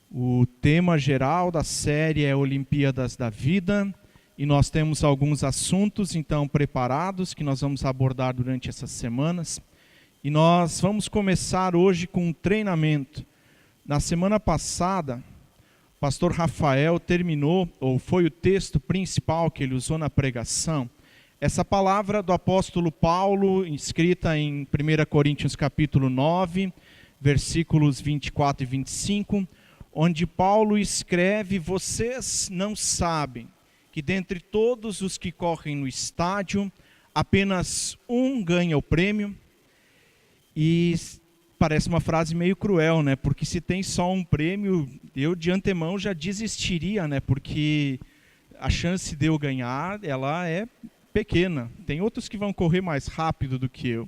O tema geral da série é Olimpíadas da Vida e nós temos alguns assuntos então preparados que nós vamos abordar durante essas semanas. E nós vamos começar hoje com um treinamento. Na semana passada, o pastor Rafael terminou, ou foi o texto principal que ele usou na pregação, essa palavra do apóstolo Paulo, escrita em 1 Coríntios capítulo 9, versículos 24 e 25, onde Paulo escreve: vocês não sabem que dentre todos os que correm no estádio, apenas um ganha o prêmio? E parece uma frase meio cruel, né? Porque se tem só um prêmio, eu de antemão já desistiria, né? Porque a chance de eu ganhar, ela é pequena. Tem outros que vão correr mais rápido do que eu.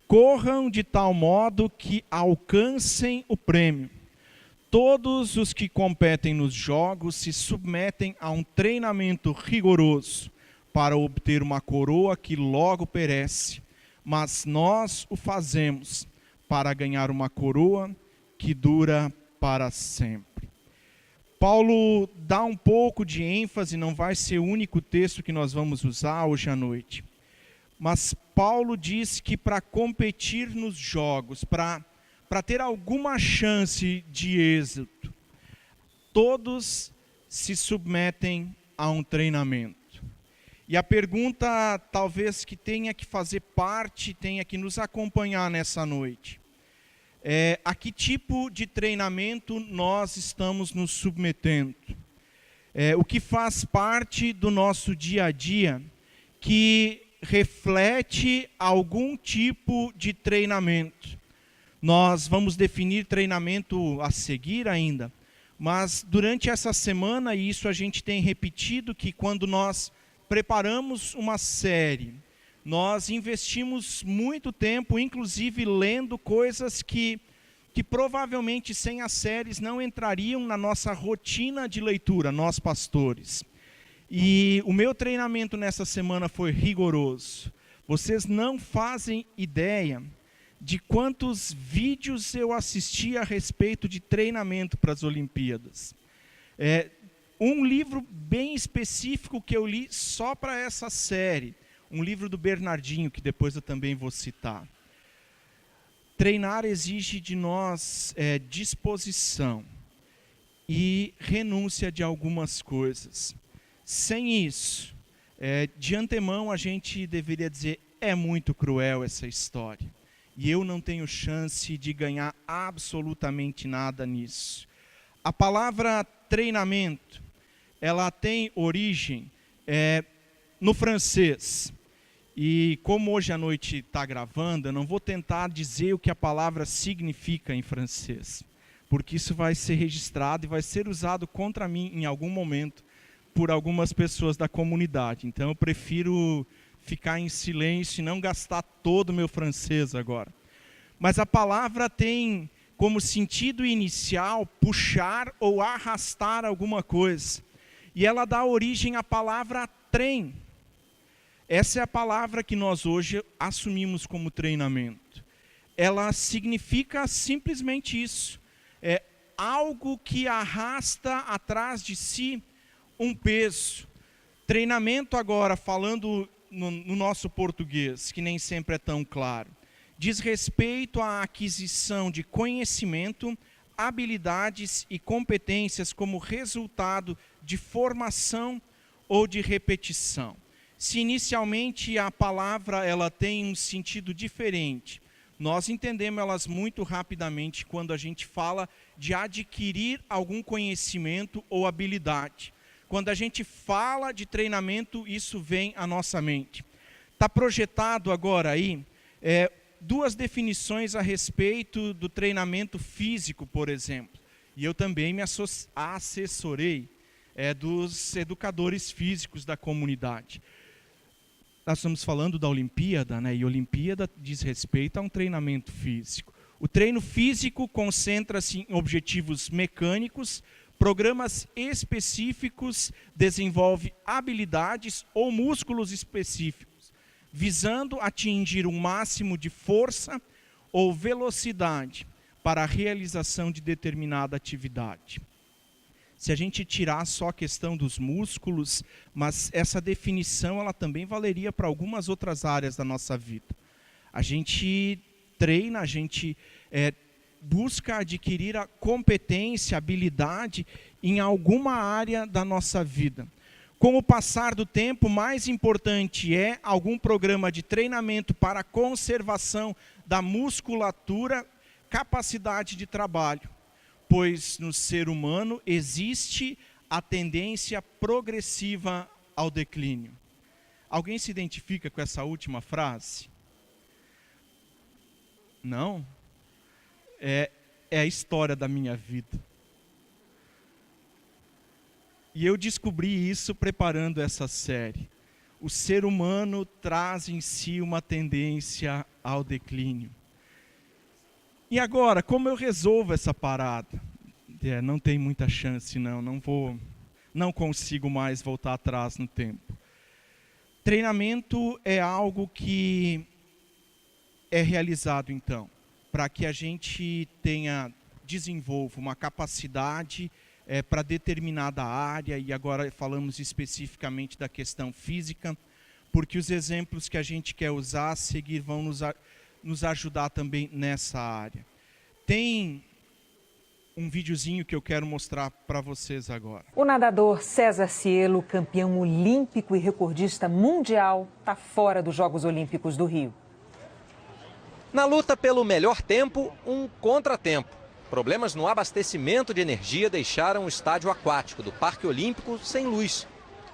Corram de tal modo que alcancem o prêmio. Todos os que competem nos jogos se submetem a um treinamento rigoroso para obter uma coroa que logo perece, mas nós o fazemos para ganhar uma coroa que dura para sempre. Paulo dá um pouco de ênfase, não vai ser o único texto que nós vamos usar hoje à noite, mas Paulo diz que para competir nos jogos, para ter alguma chance de êxito, todos se submetem a um treinamento. E a pergunta talvez que tenha que fazer parte, tenha que nos acompanhar nessa noite, é: a que tipo de treinamento nós estamos nos submetendo? O que faz parte do nosso dia a dia que reflete algum tipo de treinamento? Nós vamos definir treinamento a seguir ainda, mas durante essa semana, e isso a gente tem repetido, que quando nós preparamos uma série, nós investimos muito tempo, inclusive lendo coisas que provavelmente sem as séries não entrariam na nossa rotina de leitura, nós pastores. E o meu treinamento nessa semana foi rigoroso. Vocês não fazem ideia de quantos vídeos eu assisti a respeito de treinamento para as Olimpíadas. Um livro bem específico que eu li só para essa série, um livro do Bernardinho, que depois eu também vou citar. Treinar exige de nós disposição e renúncia de algumas coisas. Sem isso, de antemão a gente deveria dizer: é muito cruel essa história. E eu não tenho chance de ganhar absolutamente nada nisso. A palavra treinamento, ela tem origem no francês. E como hoje à noite está gravando, eu não vou tentar dizer o que a palavra significa em francês, porque isso vai ser registrado e vai ser usado contra mim em algum momento por algumas pessoas da comunidade. Então eu prefiro ficar em silêncio e não gastar todo o meu francês agora. Mas a palavra tem como sentido inicial puxar ou arrastar alguma coisa. E ela dá origem à palavra trem. Essa é a palavra que nós hoje assumimos como treinamento. Ela significa simplesmente isso. É algo que arrasta atrás de si um peso. Treinamento agora, falando no nosso português, que nem sempre é tão claro, diz respeito à aquisição de conhecimento, habilidades e competências como resultado de formação ou de repetição. Se inicialmente a palavra ela tem um sentido diferente, nós entendemos elas muito rapidamente quando a gente fala de adquirir algum conhecimento ou habilidade. Quando a gente fala de treinamento, isso vem à nossa mente. Está projetado agora aí duas definições a respeito do treinamento físico, por exemplo. E eu também me assessorei dos educadores físicos da comunidade. Nós estamos falando da Olimpíada, né? E Olimpíada diz respeito a um treinamento físico. O treino físico concentra-se em objetivos mecânicos, programas específicos, desenvolve habilidades ou músculos específicos, visando atingir um máximo de força ou velocidade para a realização de determinada atividade. se a gente tirar só a questão dos músculos, mas essa definição ela também valeria para algumas outras áreas da nossa vida. A gente treina, a gente busca adquirir a competência, habilidade em alguma área da nossa vida. Com o passar do tempo, mais importante é algum programa de treinamento para conservação da musculatura, capacidade de trabalho, pois no ser humano existe a tendência progressiva ao declínio. Alguém se identifica com essa última frase? Não? É a história da minha vida. E eu descobri isso preparando essa série. O ser humano traz em si uma tendência ao declínio. E agora, como eu resolvo essa parada? Não tem muita chance, não consigo mais voltar atrás no tempo. Treinamento é algo que é realizado, então, para que a gente desenvolva uma capacidade para determinada área, e agora falamos especificamente da questão física, porque os exemplos que a gente quer usar a seguir vão nos ajudar também nessa área. Tem um videozinho que eu quero mostrar para vocês agora. O nadador César Cielo, campeão olímpico e recordista mundial, está fora dos Jogos Olímpicos do Rio. Na luta pelo melhor tempo, um contratempo. Problemas no abastecimento de energia deixaram o estádio aquático do Parque Olímpico sem luz.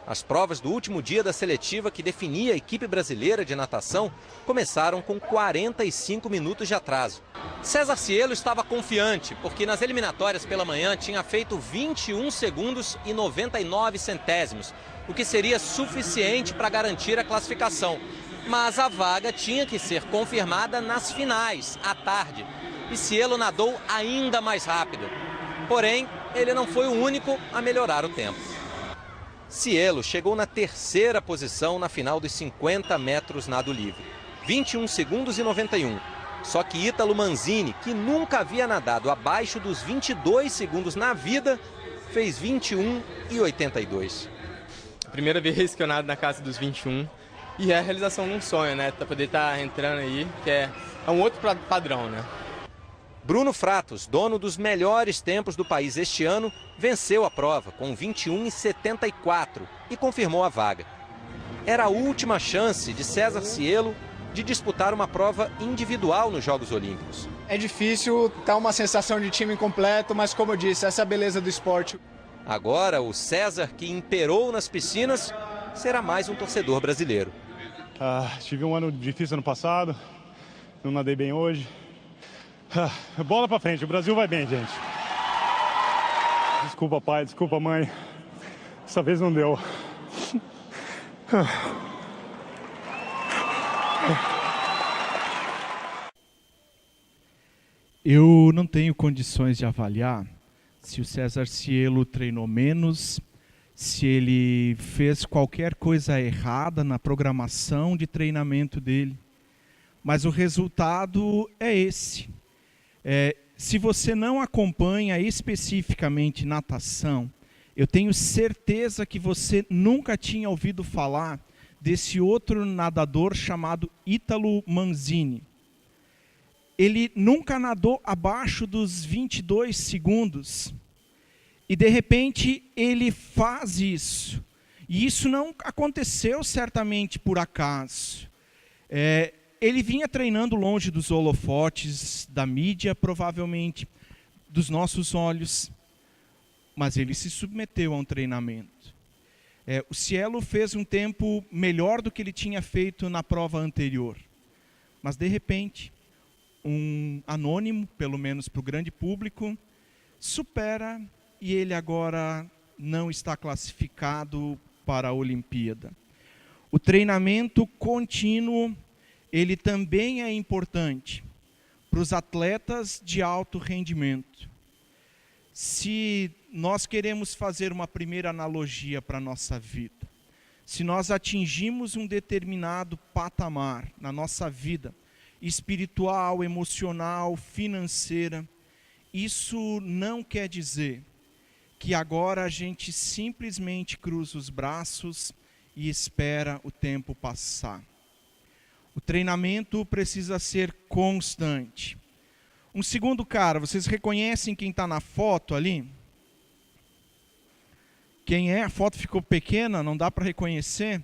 As provas do último dia da seletiva que definia a equipe brasileira de natação começaram com 45 minutos de atraso. César Cielo estava confiante, porque nas eliminatórias pela manhã tinha feito 21 segundos e 99 centésimos, o que seria suficiente para garantir a classificação. Mas a vaga tinha que ser confirmada nas finais, à tarde. E Cielo nadou ainda mais rápido. Porém, ele não foi o único a melhorar o tempo. Cielo chegou na terceira posição na final dos 50 metros nado livre. 21 segundos e 91. Só que Ítalo Manzini, que nunca havia nadado abaixo dos 22 segundos na vida, fez 21 e 82. Primeira vez que eu nado na casa dos 21. E é a realização de um sonho, né? Para poder estar entrando aí, que é um outro padrão, né? Bruno Fratos, dono dos melhores tempos do país este ano, venceu a prova com 21 e 74 e confirmou a vaga. Era a última chance de César Cielo de disputar uma prova individual nos Jogos Olímpicos. É difícil, tá uma sensação de time completo, mas como eu disse, essa é a beleza do esporte. Agora, o César, que imperou nas piscinas, será mais um torcedor brasileiro. Tive um ano difícil ano passado, não nadei bem hoje. Bola pra frente, o Brasil vai bem, gente. Desculpa, pai, desculpa, mãe. Dessa vez não deu. Eu não tenho condições de avaliar se o César Cielo treinou menos, se ele fez qualquer coisa errada na programação de treinamento dele. Mas o resultado é esse. Se você não acompanha especificamente natação, eu tenho certeza que você nunca tinha ouvido falar desse outro nadador chamado Ítalo Manzini. Ele nunca nadou abaixo dos 22 segundos. E de repente ele faz isso. E isso não aconteceu certamente por acaso. Ele vinha treinando longe dos holofotes da mídia, provavelmente dos nossos olhos. Mas ele se submeteu a um treinamento. O Cielo fez um tempo melhor do que ele tinha feito na prova anterior. Mas de repente, um anônimo, pelo menos para o grande público, supera e ele agora não está classificado para a Olimpíada. O treinamento contínuo, ele também é importante para os atletas de alto rendimento. Se nós queremos fazer uma primeira analogia para a nossa vida, se nós atingimos um determinado patamar na nossa vida, espiritual, emocional, financeira, isso não quer dizer que agora a gente simplesmente cruza os braços e espera o tempo passar. O treinamento precisa ser constante. Um segundo cara, vocês reconhecem quem está na foto ali? Quem é? A foto ficou pequena, não dá para reconhecer.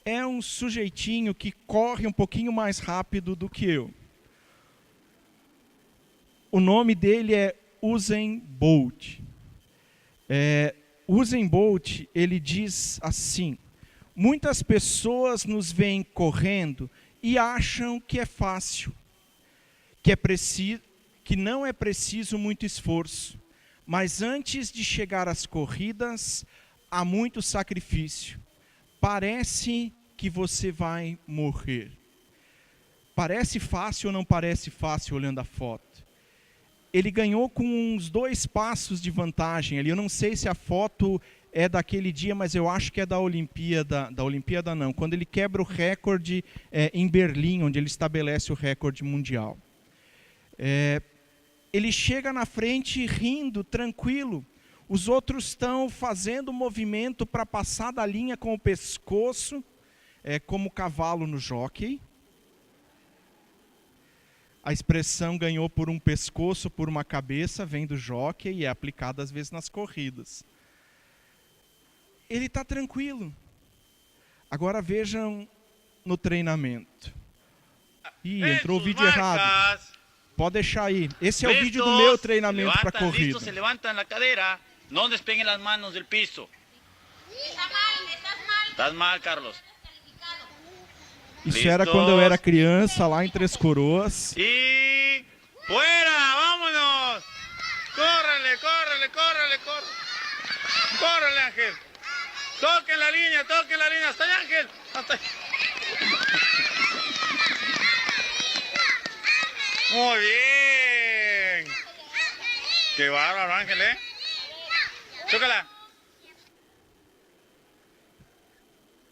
É um sujeitinho que corre um pouquinho mais rápido do que eu. O nome dele é Usain Bolt. Usain Bolt, ele diz assim: muitas pessoas nos veem correndo e acham que é fácil, que não é preciso muito esforço. Mas antes de chegar às corridas, há muito sacrifício. Parece que você vai morrer. Parece fácil ou não parece fácil olhando a foto? Ele ganhou com uns 2 passos de vantagem ali. Eu não sei se a foto é daquele dia, mas eu acho que é da Olimpíada. Da Olimpíada não, quando ele quebra o recorde em Berlim, onde ele estabelece o recorde mundial. Ele chega na frente rindo, tranquilo. Os outros estão fazendo movimento para passar da linha com o pescoço, como cavalo no jockey. A expressão ganhou por um pescoço, por uma cabeça, vem do jockey e é aplicada às vezes nas corridas. Ele está tranquilo. Agora vejam no treinamento. Ih, entrou o vídeo errado. Pode deixar aí. Esse é o vídeo do meu treinamento para corrida. Listos, se levantam a cadeira, não despeguem as mãos do piso. Estás mal, Carlos. Isso era quando eu era criança, lá em Três Coroas. E fuera, vámonos. Córrele, córrele, córrele, córrele. Córrele, Ángel. Toque la línea, hasta allá, Ángel. Hasta allá. Muy bien. Qué bárbaro, Ángel, ¿eh? Chócala.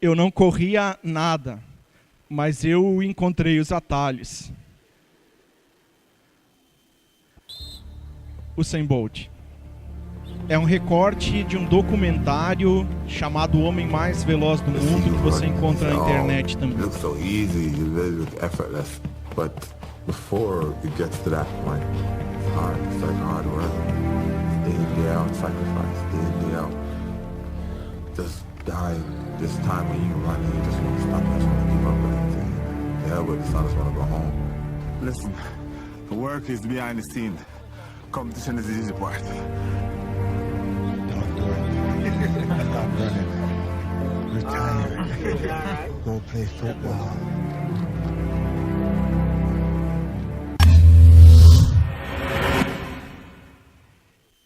Eu não corria nada, mas eu encontrei os atalhos. Usain Bolt. É um recorte de um documentário chamado O Homem Mais Veloz do Mundo, que você encontra na internet também. Looks so easy, you look effortless, but before it gets to that point, it's hard. It's like hard work, day in, day out, sacrifice, day in, day out. Just dying. This time when you're running, you just want to stop. You just want to give up everything. The hell with this, I just want to go home. Listen, the work is behind the scene. Competition is the easy part. Don't do it. Stop running. Retire. Go play football.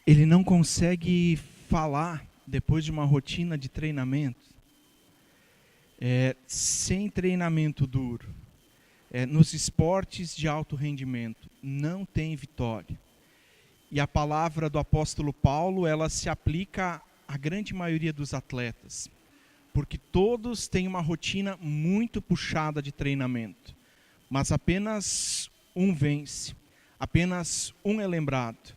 Ele não consegue falar depois de uma rotina de treinamento. Sem treinamento duro, nos esportes de alto rendimento, não tem vitória. E a palavra do apóstolo Paulo, ela se aplica à grande maioria dos atletas, porque todos têm uma rotina muito puxada de treinamento, mas apenas um vence, apenas um é lembrado.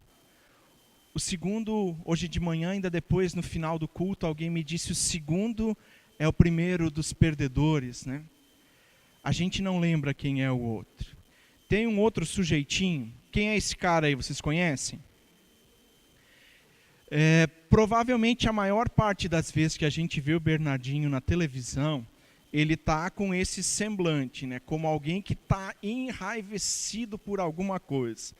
O segundo, hoje de manhã, ainda depois, no final do culto, alguém me disse, o segundo é o primeiro dos perdedores, né? A gente não lembra quem é o outro. Tem um outro sujeitinho. Quem é esse cara aí? Vocês conhecem? Provavelmente a maior parte das vezes que a gente vê o Bernardinho na televisão, ele está com esse semblante, né? Como alguém que está enraivecido por alguma coisa.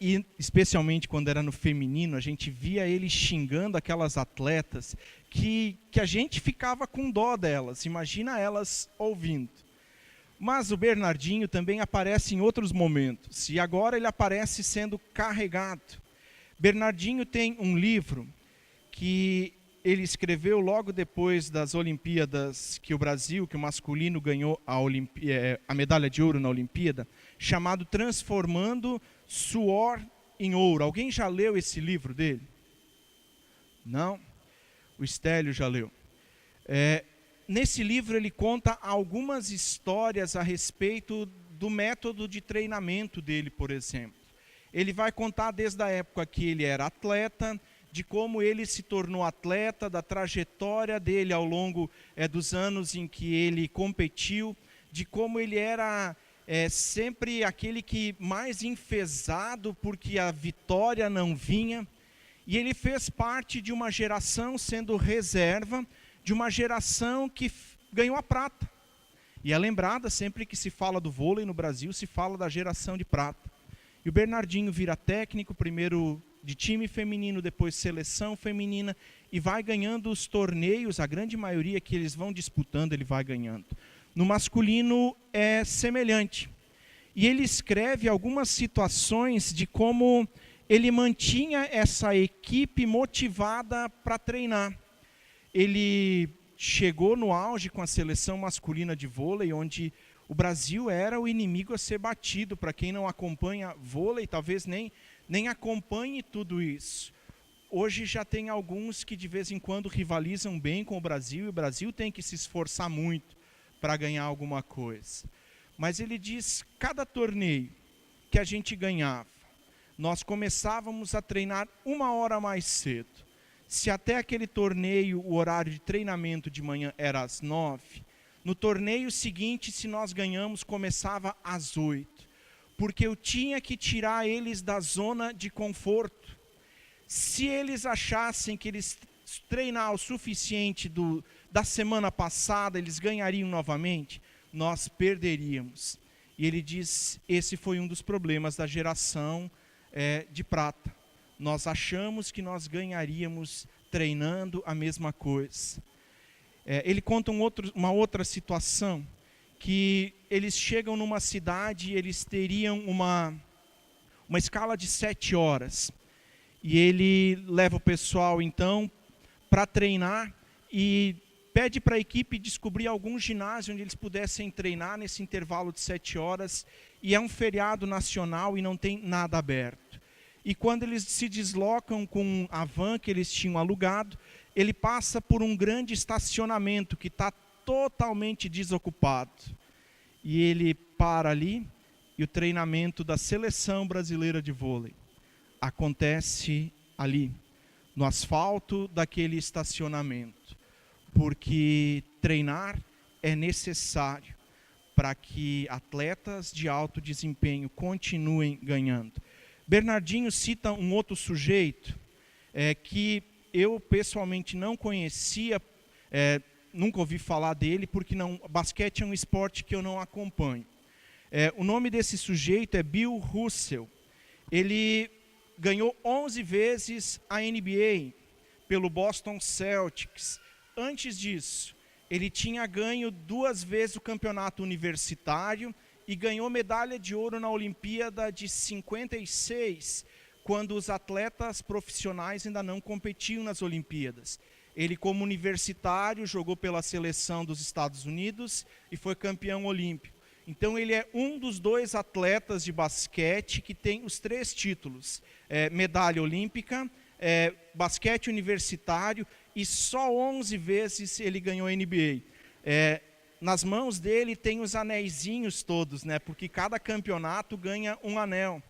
E especialmente quando era no feminino, a gente via ele xingando aquelas atletas que a gente ficava com dó delas, imagina elas ouvindo. Mas o Bernardinho também aparece em outros momentos, e agora ele aparece sendo carregado. Bernardinho tem um livro que ele escreveu logo depois das Olimpíadas, que o Brasil, que o masculino ganhou a medalha de ouro na Olimpíada, chamado Transformando Suor em Ouro. Alguém já leu esse livro dele? Não? O Estélio já leu. Nesse livro ele conta algumas histórias a respeito do método de treinamento dele, por exemplo. Ele vai contar desde a época que ele era atleta, de como ele se tornou atleta, da trajetória dele ao longo dos anos em que ele competiu, de como ele era sempre aquele que mais enfesado porque a vitória não vinha. E ele fez parte de uma geração, sendo reserva, de uma geração que ganhou a prata. E é lembrada, sempre que se fala do vôlei no Brasil, se fala da geração de prata. E o Bernardinho vira técnico, primeiro de time feminino, depois seleção feminina, e vai ganhando os torneios, a grande maioria que eles vão disputando, ele vai ganhando. No masculino é semelhante. E ele escreve algumas situações de como ele mantinha essa equipe motivada para treinar. Ele chegou no auge com a seleção masculina de vôlei, onde o Brasil era o inimigo a ser batido. Para quem não acompanha vôlei, talvez nem acompanhe tudo isso. Hoje já tem alguns que de vez em quando rivalizam bem com o Brasil, e o Brasil tem que se esforçar muito para ganhar alguma coisa. Mas ele diz, cada torneio que a gente ganhava, nós começávamos a treinar 1 hora mais cedo. Se até aquele torneio o horário de treinamento de manhã era às 9, no torneio seguinte, se nós ganhamos, começava às 8. Porque eu tinha que tirar eles da zona de conforto. Se eles achassem que eles treinaram o suficiente da semana passada, eles ganhariam novamente, nós perderíamos. E ele diz, esse foi um dos problemas da geração de prata. Nós achamos que nós ganharíamos treinando a mesma coisa. Ele conta uma outra situação, que eles chegam numa cidade e eles teriam uma escala de 7 horas. E ele leva o pessoal, então, para treinar e pede para a equipe descobrir algum ginásio onde eles pudessem treinar nesse intervalo de 7 horas. E é um feriado nacional e não tem nada aberto. E quando eles se deslocam com a van que eles tinham alugado, ele passa por um grande estacionamento que está totalmente desocupado. E ele para ali, e o treinamento da seleção brasileira de vôlei acontece ali, no asfalto daquele estacionamento. Porque treinar é necessário para que atletas de alto desempenho continuem ganhando. Bernardinho cita um outro sujeito que eu pessoalmente não conhecia, nunca ouvi falar dele, porque basquete é um esporte que eu não acompanho. O nome desse sujeito é Bill Russell. Ele ganhou 11 vezes a NBA pelo Boston Celtics. Antes disso, ele tinha ganho 2 vezes o campeonato universitário e ganhou medalha de ouro na Olimpíada de 56, quando os atletas profissionais ainda não competiam nas Olimpíadas. Ele, como universitário, jogou pela seleção dos Estados Unidos e foi campeão olímpico. Então, ele é um dos 2 atletas de basquete que tem os 3 títulos. Medalha olímpica, basquete universitário, e só 11 vezes ele ganhou a NBA. Nas mãos dele tem os anéisinhos todos, né? Porque cada campeonato ganha um anel.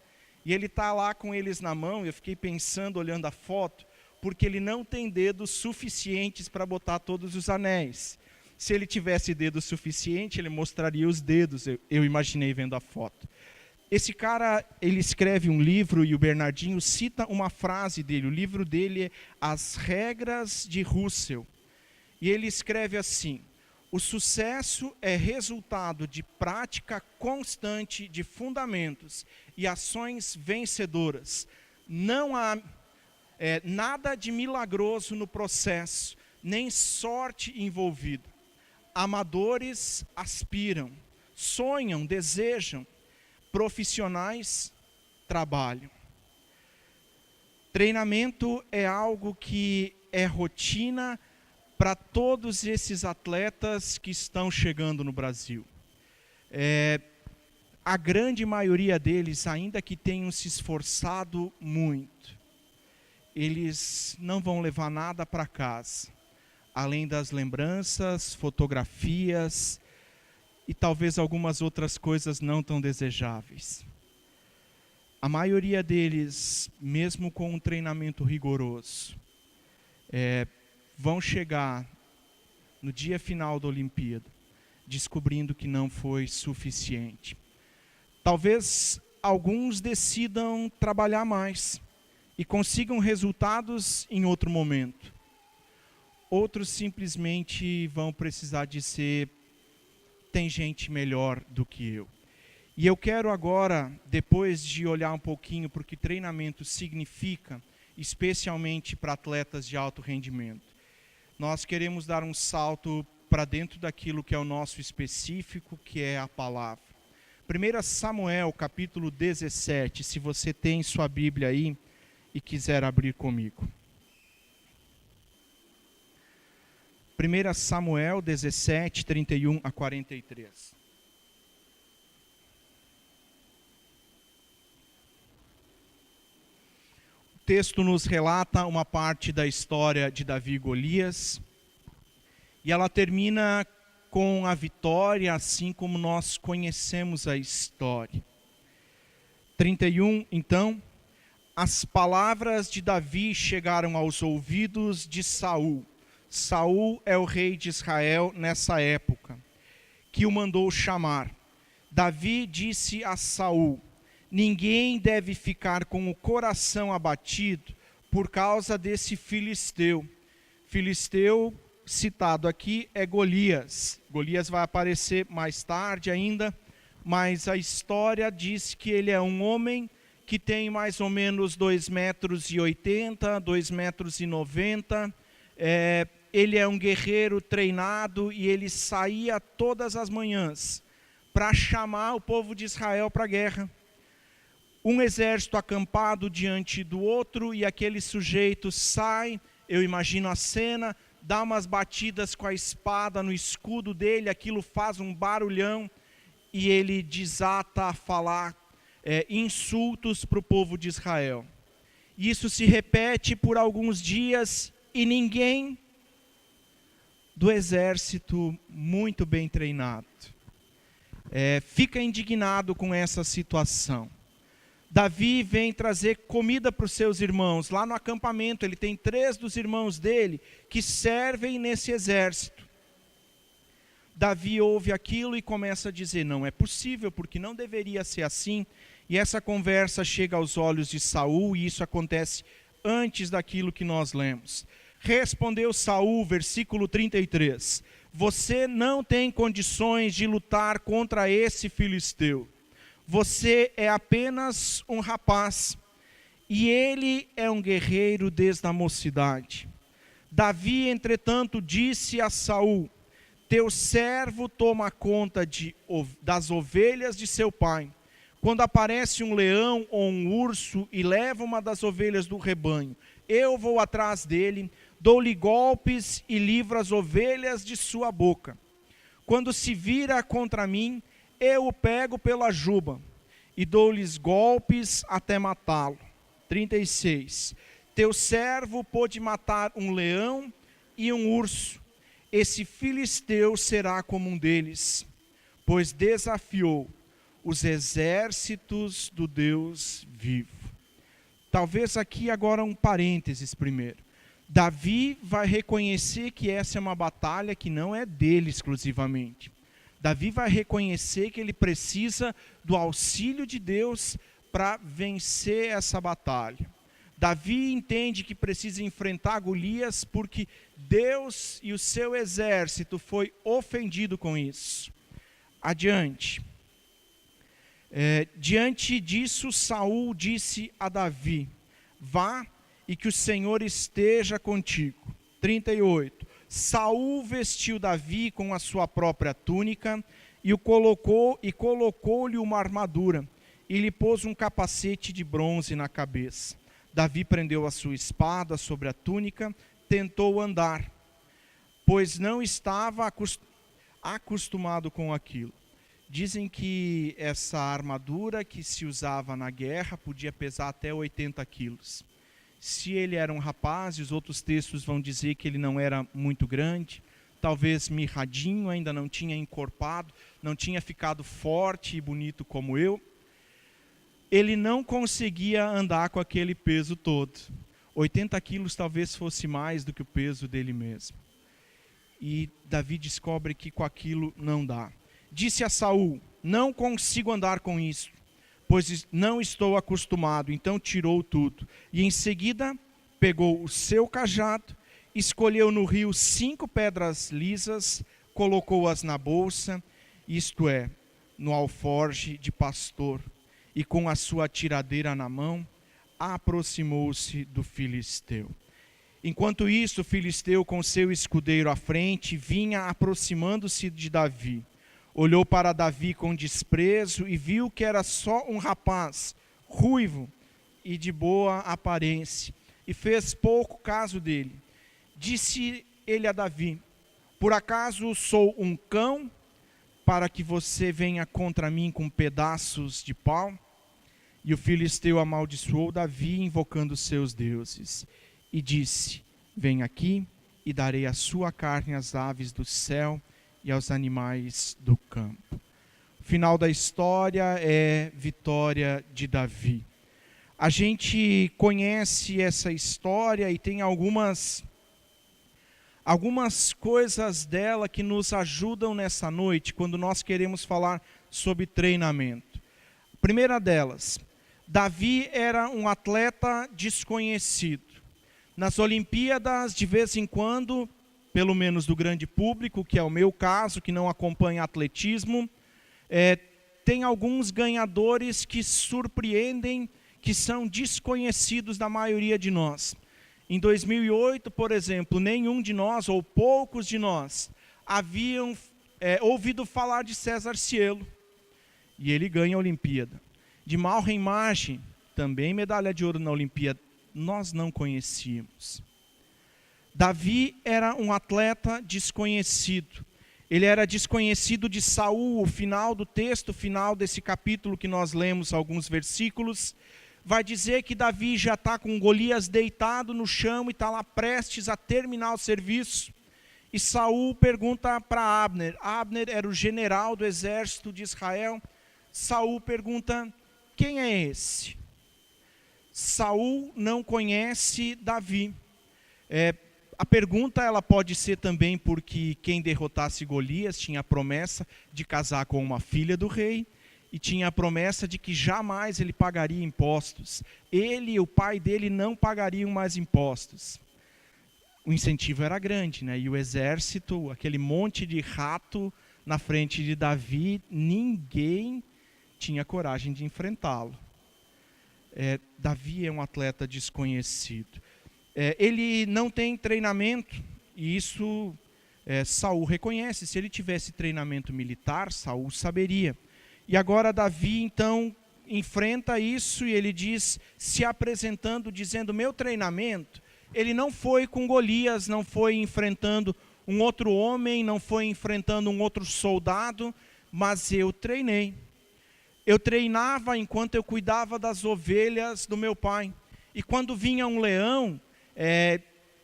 E ele está lá com eles na mão, eu fiquei pensando, olhando a foto, porque ele não tem dedos suficientes para botar todos os anéis. Se ele tivesse dedo suficiente, ele mostraria os dedos, eu imaginei vendo a foto. Esse cara, ele escreve um livro, e o Bernardinho cita uma frase dele. O livro dele é As Regras de Russell. E ele escreve assim: o sucesso é resultado de prática constante de fundamentos e ações vencedoras. Não há nada de milagroso no processo, nem sorte envolvida. Amadores aspiram, sonham, desejam. Profissionais trabalham. Treinamento é algo que é rotina para todos esses atletas que estão chegando no Brasil. A grande maioria deles, ainda que tenham se esforçado muito, eles não vão levar nada para casa, além das lembranças, fotografias e talvez algumas outras coisas não tão desejáveis. a maioria deles, mesmo com um treinamento rigoroso, vão chegar no dia final da Olimpíada, descobrindo que não foi suficiente. Talvez alguns decidam trabalhar mais e consigam resultados em outro momento. Outros simplesmente vão precisar dizer, tem gente melhor do que eu. E eu quero agora, depois de olhar um pouquinho para o que treinamento significa, especialmente para atletas de alto rendimento, nós queremos dar um salto para dentro daquilo que é o nosso específico, que é a palavra. 1 Samuel, capítulo 17, se você tem sua Bíblia aí e quiser abrir comigo. 1 Samuel 17, 31 a 43. O texto nos relata uma parte da história de Davi e Golias, e ela termina com a vitória, assim como nós conhecemos a história. 31, então, as palavras de Davi chegaram aos ouvidos de Saul. Saul é o rei de Israel nessa época, que o mandou chamar. Davi disse a Saul: ninguém deve ficar com o coração abatido por causa desse filisteu. Filisteu citado aqui é Golias. Golias vai aparecer mais tarde ainda, mas a história diz que ele é um homem que tem mais ou menos 2,80 metros, 2,90 metros. Ele é um guerreiro treinado e ele saía todas as manhãs para chamar o povo de Israel para a guerra. Um exército acampado diante do outro e aquele sujeito sai, eu imagino a cena, dá umas batidas com a espada no escudo dele, aquilo faz um barulhão e ele desata a falar insultos para o povo de Israel. Isso se repete por alguns dias e ninguém do exército muito bem treinado fica indignado com essa situação. Davi vem trazer comida para os seus irmãos. Lá no acampamento, ele tem 3 dos irmãos dele que servem nesse exército. Davi ouve aquilo e começa a dizer, não é possível, porque não deveria ser assim. E essa conversa chega aos olhos de Saul, e isso acontece antes daquilo que nós lemos. Respondeu Saul, versículo 33, você não tem condições de lutar contra esse filisteu. Você é apenas um rapaz, e ele é um guerreiro desde a mocidade. Davi, entretanto, disse a Saul, teu servo toma conta das ovelhas de seu pai. Quando aparece um leão ou um urso e leva uma das ovelhas do rebanho, eu vou atrás dele, dou-lhe golpes e livro as ovelhas de sua boca. Quando se vira contra mim, eu o pego pela juba e dou-lhes golpes até matá-lo. 36. Teu servo pôde matar um leão e um urso. Esse filisteu será como um deles, pois desafiou os exércitos do Deus vivo. Talvez aqui agora um parênteses primeiro. Davi vai reconhecer que essa é uma batalha que não é dele exclusivamente. Davi vai reconhecer que ele precisa do auxílio de Deus para vencer essa batalha. Davi entende que precisa enfrentar Golias porque Deus e o seu exército foi ofendido com isso. Adiante. Diante disso, Saul disse a Davi, vá e que o Senhor esteja contigo. 38. Saul vestiu Davi com a sua própria túnica e colocou-lhe uma armadura e lhe pôs um capacete de bronze na cabeça. Davi prendeu a sua espada sobre a túnica, tentou andar, pois não estava acostumado com aquilo. Dizem que essa armadura que se usava na guerra podia pesar até 80 quilos. Se ele era um rapaz, e os outros textos vão dizer que ele não era muito grande, talvez mirradinho, ainda não tinha encorpado, não tinha ficado forte e bonito como eu. ele não conseguia andar com aquele peso todo. 80 quilos talvez fosse mais do que o peso dele mesmo. E Davi descobre que com aquilo não dá. Disse a Saul: não consigo andar com isso, pois não estou acostumado. Então tirou tudo. E em seguida pegou o seu cajado, escolheu no rio 5 pedras lisas, colocou-as na bolsa, isto é, no alforje de pastor, e com a sua tiradeira na mão, aproximou-se do filisteu. Enquanto isso, o filisteu, com seu escudeiro à frente, vinha aproximando-se de Davi. Olhou para Davi com desprezo e viu que era só um rapaz, ruivo e de boa aparência, e fez pouco caso dele. Disse ele a Davi: por acaso sou um cão, para que você venha contra mim com pedaços de pau? E o filisteu amaldiçoou Davi, invocando seus deuses, e disse: vem aqui, e darei a sua carne às aves do céu e aos animais do campo. O final da história é vitória de Davi. A gente conhece essa história e tem algumas coisas dela que nos ajudam nessa noite, quando nós queremos falar sobre treinamento. A primeira delas: Davi era um atleta desconhecido. Nas Olimpíadas, de vez em quando, pelo menos do grande público, que é o meu caso, que não acompanha atletismo, tem alguns ganhadores que surpreendem, que são desconhecidos da maioria de nós. Em 2008, por exemplo, nenhum de nós, ou poucos de nós, haviam ouvido falar de César Cielo. E ele ganha a Olimpíada. De Mauro Reinmarche, também medalha de ouro na Olimpíada, nós não conhecíamos. Davi era um atleta desconhecido. Ele era desconhecido de Saul. O final do texto, final desse capítulo que nós lemos, alguns versículos, vai dizer que Davi já está com Golias deitado no chão e está lá prestes a terminar o serviço. E Saul pergunta para Abner. Abner era o general do exército de Israel. Saul pergunta: quem é esse? Saul não conhece Davi. A pergunta ela pode ser também porque quem derrotasse Golias tinha a promessa de casar com uma filha do rei e tinha a promessa de que jamais ele pagaria impostos. Ele e o pai dele não pagariam mais impostos. O incentivo era grande, né? E o exército, aquele monte de rato na frente de Davi, ninguém tinha coragem de enfrentá-lo. Davi é um atleta desconhecido. Ele não tem treinamento, e isso Saul reconhece. Se ele tivesse treinamento militar, Saul saberia. E agora Davi então enfrenta isso e ele diz, se apresentando, dizendo: meu treinamento, ele não foi com Golias, não foi enfrentando um outro homem, não foi enfrentando um outro soldado, mas eu treinei. Eu treinava enquanto eu cuidava das ovelhas do meu pai. E quando vinha um leão,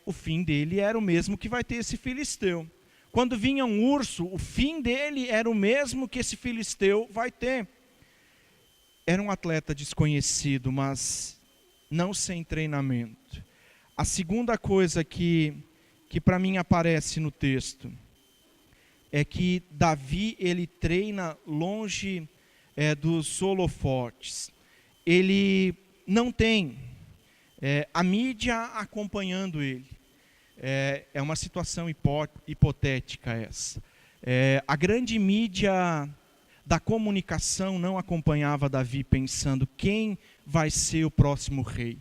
o fim dele era o mesmo que vai ter esse filisteu. Quando vinha um urso, o fim dele era o mesmo que esse filisteu vai ter. Era um atleta desconhecido, mas não sem treinamento. A segunda coisa que para mim aparece no texto é que Davi, ele treina longe dos holofotes. Ele não tem a mídia acompanhando ele. É uma situação hipotética essa. A grande mídia da comunicação não acompanhava Davi pensando quem vai ser o próximo rei.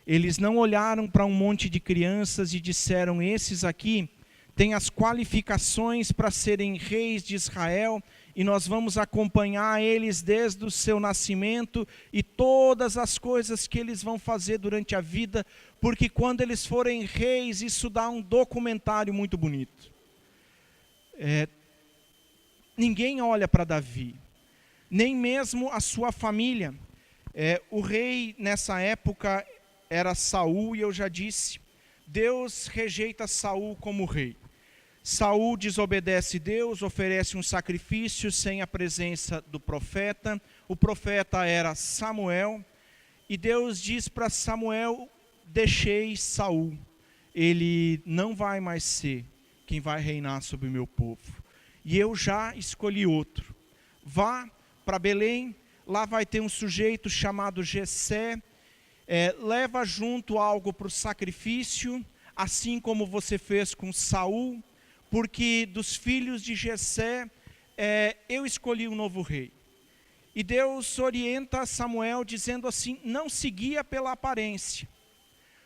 Eles não olharam para um monte de crianças e disseram: esses aqui têm as qualificações para serem reis de Israel e nós vamos acompanhar eles desde o seu nascimento e todas as coisas que eles vão fazer durante a vida, porque quando eles forem reis, isso dá um documentário muito bonito. Ninguém olha para Davi, nem mesmo a sua família. O rei nessa época era Saul, e eu já disse, Deus rejeita Saul como rei. Saul desobedece Deus, oferece um sacrifício sem a presença do profeta. O profeta era Samuel. E Deus diz para Samuel: deixei Saul. Ele não vai mais ser quem vai reinar sobre o meu povo. E eu já escolhi outro. Vá para Belém, lá vai ter um sujeito chamado Jessé. Leva junto algo para o sacrifício, assim como você fez com Saul, porque dos filhos de Jessé eu escolhi um novo rei. E Deus orienta Samuel dizendo assim: não se guia pela aparência,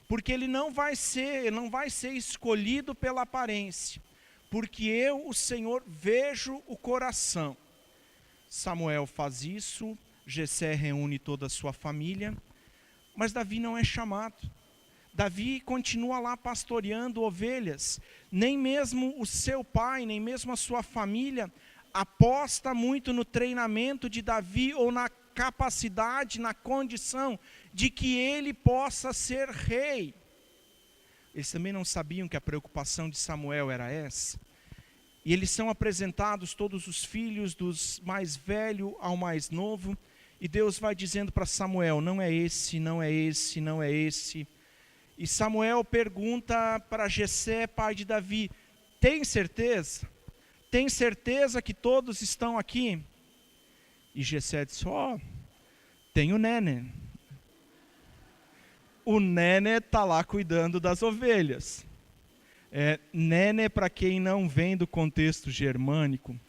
porque ele não vai ser escolhido pela aparência, porque eu, o Senhor, vejo o coração. Samuel faz isso, Jessé reúne toda a sua família, mas Davi não é chamado. Davi continua lá pastoreando ovelhas. Nem mesmo o seu pai, nem mesmo a sua família aposta muito no treinamento de Davi ou na capacidade, na condição de que ele possa ser rei. Eles também não sabiam que a preocupação de Samuel era essa. E eles são apresentados, todos os filhos, dos mais velho ao mais novo, e Deus vai dizendo para Samuel: não é esse, não é esse, não é esse. E Samuel pergunta para Jessé, pai de Davi: tem certeza? Tem certeza que todos estão aqui? E Jessé disse: tem o Nene. O Nene está lá cuidando das ovelhas. Nene, para quem não vem do contexto germânico,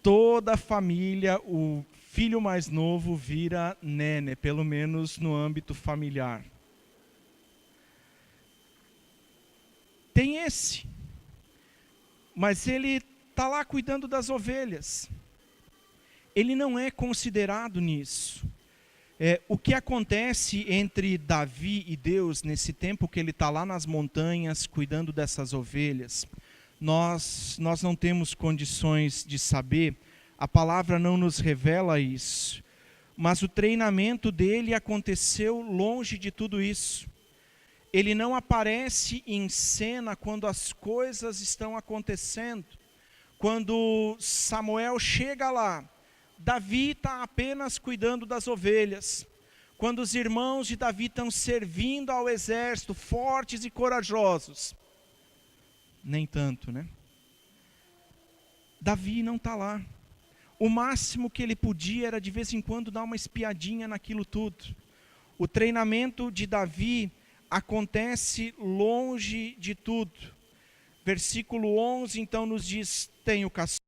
toda a família, o filho mais novo vira Nene, pelo menos no âmbito familiar. Tem esse, mas ele está lá cuidando das ovelhas. Ele não é considerado nisso. O que acontece entre Davi e Deus nesse tempo que ele está lá nas montanhas cuidando dessas ovelhas, nós não temos condições de saber, a palavra não nos revela isso, mas o treinamento dele aconteceu longe de tudo isso. Ele não aparece em cena quando as coisas estão acontecendo. Quando Samuel chega lá, Davi está apenas cuidando das ovelhas. Quando os irmãos de Davi estão servindo ao exército, fortes e corajosos, nem tanto, né? Davi não está lá. O máximo que ele podia era de vez em quando dar uma espiadinha naquilo tudo. O treinamento de Davi acontece longe de tudo. Versículo 11 então nos diz: tem o castigo